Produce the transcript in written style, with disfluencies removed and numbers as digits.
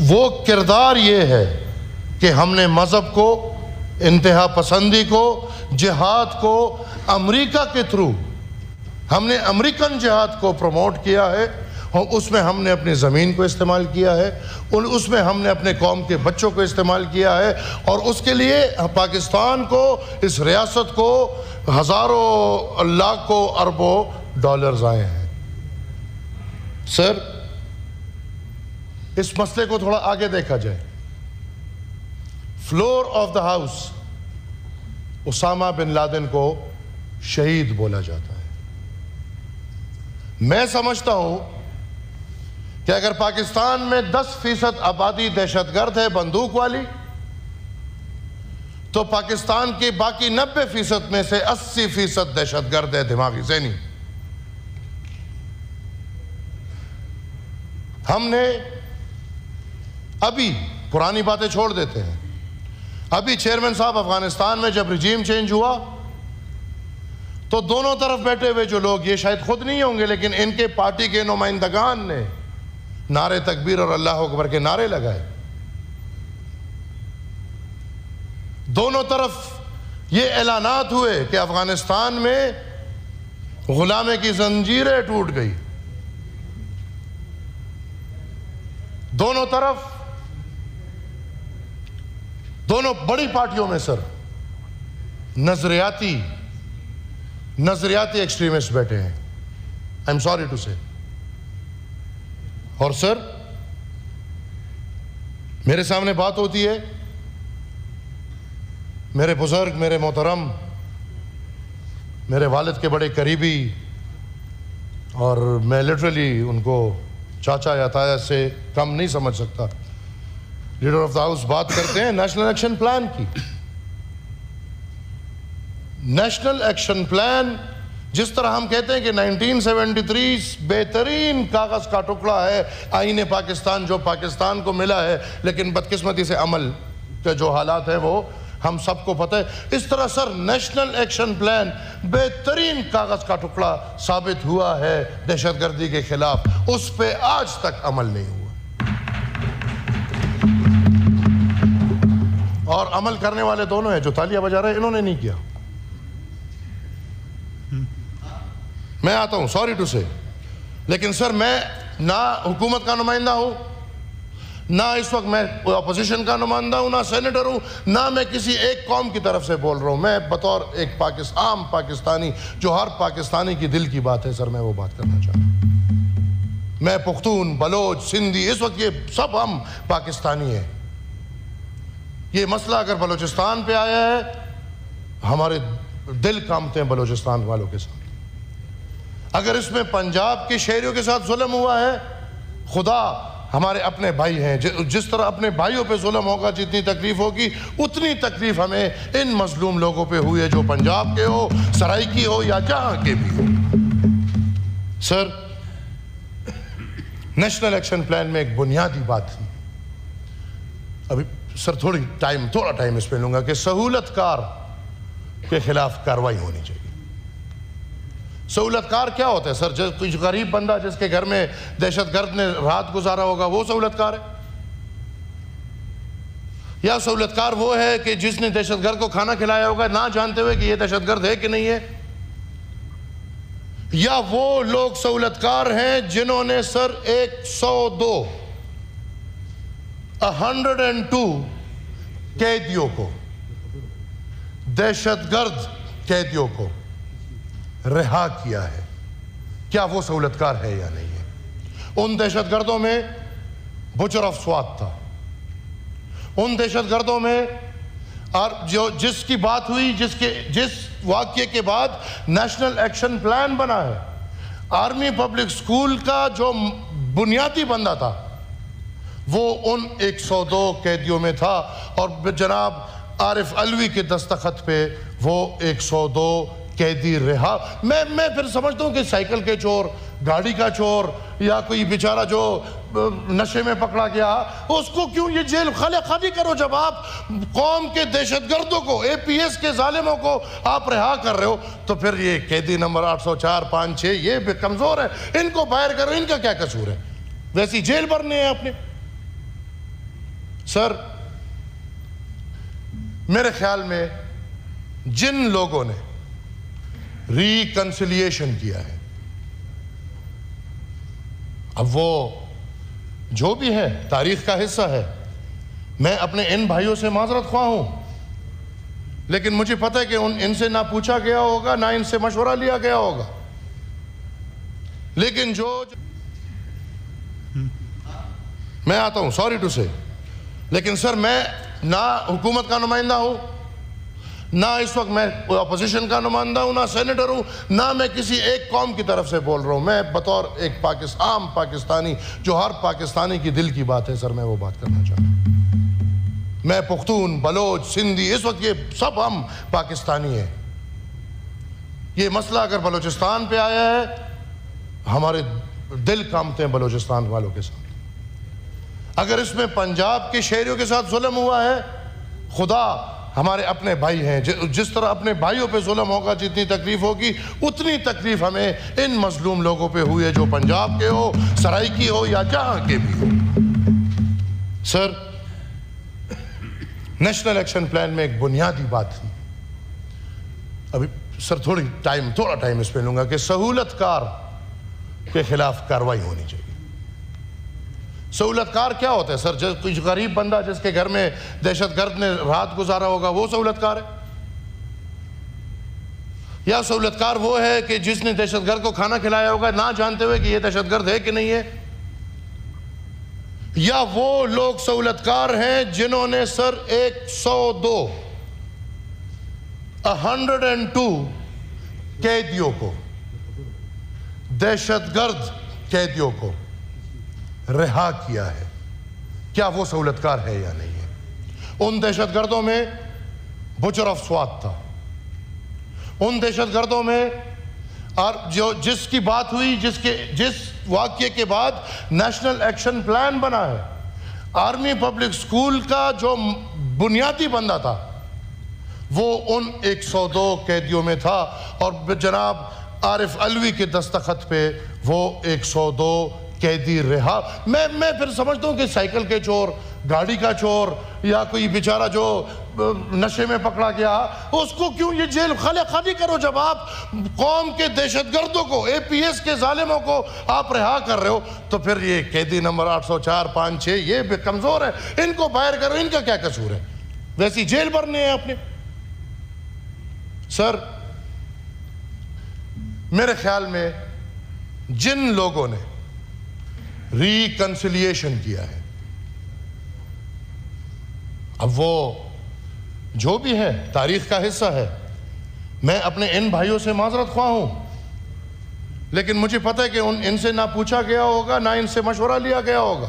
وہ کردار یہ ہے کہ ہم نے مذہب کو، انتہا پسندی کو، جہاد کو امریکہ کے تھرو ہم نے امریکن جہاد کو پروموٹ کیا ہے، اس میں ہم نے اپنی زمین کو استعمال کیا ہے، اس میں ہم نے اپنے قوم کے بچوں کو استعمال کیا ہے، اور اس کے لیے پاکستان کو، اس ریاست کو ہزاروں لاکھوں اربوں ڈالرز آئے ہیں۔ سر، اس مسئلے کو تھوڑا آگے دیکھا جائے۔ Floor of the house Osama bin Laden کو شہید بولا جاتا ہے۔ میں سمجھتا ہوں کہ اگر پاکستان میں 10% آبادی دہشت گرد ہے بندوق والی، تو پاکستان کی باقی 90% میں سے 80% دہشت گرد ہے دماغی ذہنی۔ ہم نے ابھی پرانی باتیں چھوڑ دیتے ہیں، ابھی چیئرمین صاحب افغانستان میں جب رجیم چینج ہوا تو دونوں طرف بیٹھے ہوئے جو لوگ، یہ شاید خود نہیں ہوں گے لیکن ان کے پارٹی کے نمائندگان نے نعرے تکبیر اور اللہ اکبر کے نعرے لگائے۔ دونوں طرف یہ اعلانات ہوئے کہ افغانستان میں غلامے کی زنجیریں ٹوٹ گئی۔ دونوں طرف، دونوں بڑی پارٹیوں میں سر نظریاتی ایکسٹریمسٹ بیٹھے ہیں، آئی ایم سوری ٹو سے۔ اور سر، میرے سامنے بات ہوتی ہے، میرے بزرگ، میرے محترم، میرے والد کے بڑے قریبی، اور میں لٹرلی ان کو چاچا یا تایا سے کم نہیں سمجھ سکتا، لیڈر آف دا ہاؤس بات کرتے ہیں نیشنل ایکشن پلان کی۔ نیشنل ایکشن پلان، جس طرح ہم کہتے ہیں کہ 1973 بہترین کاغذ کا ٹکڑا ہے آئین پاکستان جو پاکستان کو ملا ہے، لیکن بدقسمتی سے عمل کے جو حالات ہیں وہ ہم سب کو پتہ ہے، اس طرح سر نیشنل ایکشن پلان بہترین کاغذ کا ٹکڑا ثابت ہوا ہے دہشت گردی کے خلاف، اس پہ آج تک عمل نہیں ہوا، اور عمل کرنے والے دونوں ہیں جو تالیاں بجا رہے ہیں، انہوں نے نہیں کیا۔ میں آتا ہوں، سوری ٹو سے، لیکن سر میں نہ حکومت کا نمائندہ ہوں، نہ اس وقت میں اپوزیشن کا نمائندہ ہوں، نہ سینیٹر ہوں، نہ میں کسی ایک قوم کی طرف سے بول رہا ہوں، میں بطور ایک عام پاکستانی، جو ہر پاکستانی کی دل کی بات ہے سر، میں وہ بات کرنا چاہتا ہوں۔ میں پختون، بلوچ، سندھی، اس وقت یہ سب ہم پاکستانی ہیں۔ یہ مسئلہ اگر بلوچستان پہ آیا ہے، ہمارے دل کامتے ہیں بلوچستان والوں کے ساتھ۔ اگر اس میں پنجاب کے شہریوں کے ساتھ ظلم ہوا ہے، خدا ہمارے اپنے بھائی ہیں، جس طرح اپنے بھائیوں پہ ظلم ہوگا، جتنی تکلیف ہوگی اتنی تکلیف ہمیں ان مظلوم لوگوں پہ ہوئی ہے، جو پنجاب کے ہو، سرائیکی ہو یا جہاں کے بھی ہو۔ سر، نیشنل ایکشن پلان میں ایک بنیادی بات تھی، ابھی سر تھوڑا ٹائم اس پہ لوں گا، کہ سہولت کار کے خلاف کارروائی ہونی چاہیے۔ سہولت کار کیا ہوتا ہے سر؟ کچھ غریب بندہ جس کے گھر میں دہشت گرد نے رات گزارا ہوگا وہ سہولت کار ہے؟ یا سہولت کار وہ ہے کہ جس نے دہشت گرد کو کھانا کھلایا ہوگا نہ جانتے ہوئے کہ یہ دہشت گرد ہے کہ نہیں ہے؟ یا وہ لوگ سہولت کار ہیں جنہوں نے سر 102 قیدیوں کو، دہشت گرد قیدیوں کو رہا کیا ہے؟ کیا وہ سہولت کار ہے یا نہیں ہے؟ ان دہشت گردوں میں بچر آف سوات تھا، ان دہشت گردوں میں جس کی بات ہوئی، جس واقعے کے بعد نیشنل ایکشن پلان بنا ہے، آرمی پبلک سکول کا جو بنیادی بندہ تھا وہ ان 102 قیدیوں میں تھا، اور جناب عارف علوی کے دستخط پہ وہ 102 قیدی رہا۔ میں پھر سمجھتا ہوں کہ سائیکل کے چور، گاڑی کا چور، یا کوئی بیچارہ جو نشے میں پکڑا گیا، اس کو کیوں یہ جیل خالی کرو؟ جب آپ قوم کے دہشت گردوں کو، اے پی ایس کے ظالموں کو آپ رہا کر رہے ہو، تو پھر یہ قیدی نمبر 804، 5، 6 یہ کمزور ہے، ان کو باہر کرو، ان کا کیا قصور ہے؟ ویسی جیل بھرنے ہیں آپ نے۔ سر میرے خیال میں جن لوگوں نے ریکنسیلیشن کیا ہے، اب وہ جو بھی ہے تاریخ کا حصہ ہے، میں اپنے ان بھائیوں سے معذرت خواہ ہوں، لیکن مجھے پتہ ہے کہ ان سے نہ پوچھا گیا ہوگا نہ ان سے مشورہ لیا گیا ہوگا، لیکن میں آتا ہوں، سوری ٹو سے، لیکن سر میں نہ حکومت کا نمائندہ ہوں، نہ اس وقت میں اپوزیشن کا نمائندہ ہوں، نہ سینیٹر ہوں، نہ میں کسی ایک قوم کی طرف سے بول رہا ہوں، میں بطور ایک عام پاکستانی جو ہر پاکستانی کی دل کی بات ہے سر میں وہ بات کرنا چاہتا ہوں۔ میں پختون، بلوچ، سندھی، اس وقت یہ سب ہم پاکستانی ہیں۔ یہ مسئلہ اگر بلوچستان پہ آیا ہے، ہمارے دل کامتے ہیں بلوچستان والوں کے ساتھ۔ اگر اس میں پنجاب کے شہریوں کے ساتھ ظلم ہوا ہے، خدا ہمارے اپنے بھائی ہیں، جس طرح اپنے بھائیوں پہ ظلم ہوگا، جتنی تکلیف ہوگی اتنی تکلیف ہمیں ان مظلوم لوگوں پہ ہوئی ہے، جو پنجاب کے ہو، سرائیکی ہو یا جہاں کے بھی ہو۔ سر نیشنل ایکشن پلان میں ایک بنیادی بات تھی، ابھی سر تھوڑا ٹائم اس پہ لوں گا، کہ سہولت کار کے خلاف کارروائی ہونی چاہیے۔ سہولت کار کیا ہوتا ہے سر؟ کوئی غریب بندہ جس کے گھر میں دہشت گرد نے رات گزارا ہوگا وہ سہولت کار ہے؟ یا سہولت کار وہ ہے کہ جس نے دہشت گرد کو کھانا کھلایا ہوگا نہ جانتے ہوئے کہ یہ دہشت گرد ہے کہ نہیں ہے؟ یا وہ لوگ سہولت کار ہیں جنہوں نے سر 102 قیدیوں کو، دہشت گرد قیدیوں کو رہا کیا ہے؟ کیا وہ سہولت کار ہے یا نہیں ہے؟ ان دہشت گردوں میں بچر آف سوات تھا، ان دہشت گردوں میں اور جس کی بات ہوئی، جس واقعے کے بعد نیشنل ایکشن پلان بنا ہے، آرمی پبلک سکول کا جو بنیادی بندہ تھا وہ ان 102 قیدیوں میں تھا، اور جناب عارف علوی کے دستخط پہ وہ 102 قیدی رہا۔ میں پھر سمجھتا ہوں کہ سائیکل کے چور، گاڑی کا چور، یا کوئی بیچارہ جو نشے میں پکڑا گیا، اس کو کیوں یہ جیل خالی کرو؟ جب آپ قوم کے دہشت گردوں کو، اے پی ایس کے ظالموں کو آپ رہا کر رہے ہو، تو پھر یہ قیدی نمبر 804، 5، 6 یہ بھی کمزور ہے، ان کو باہر کرو، ان کا کیا قصور ہے؟ ویسی جیل بھرنے ہیں اپنے۔ سر میرے خیال میں جن لوگوں نے ریکنسیلیشن کیا ہے، اب وہ جو بھی ہے تاریخ کا حصہ ہے، میں اپنے ان بھائیوں سے معذرت خواہ ہوں، لیکن مجھے پتہ ہے کہ ان سے نہ پوچھا گیا ہوگا نہ ان سے مشورہ لیا گیا ہوگا،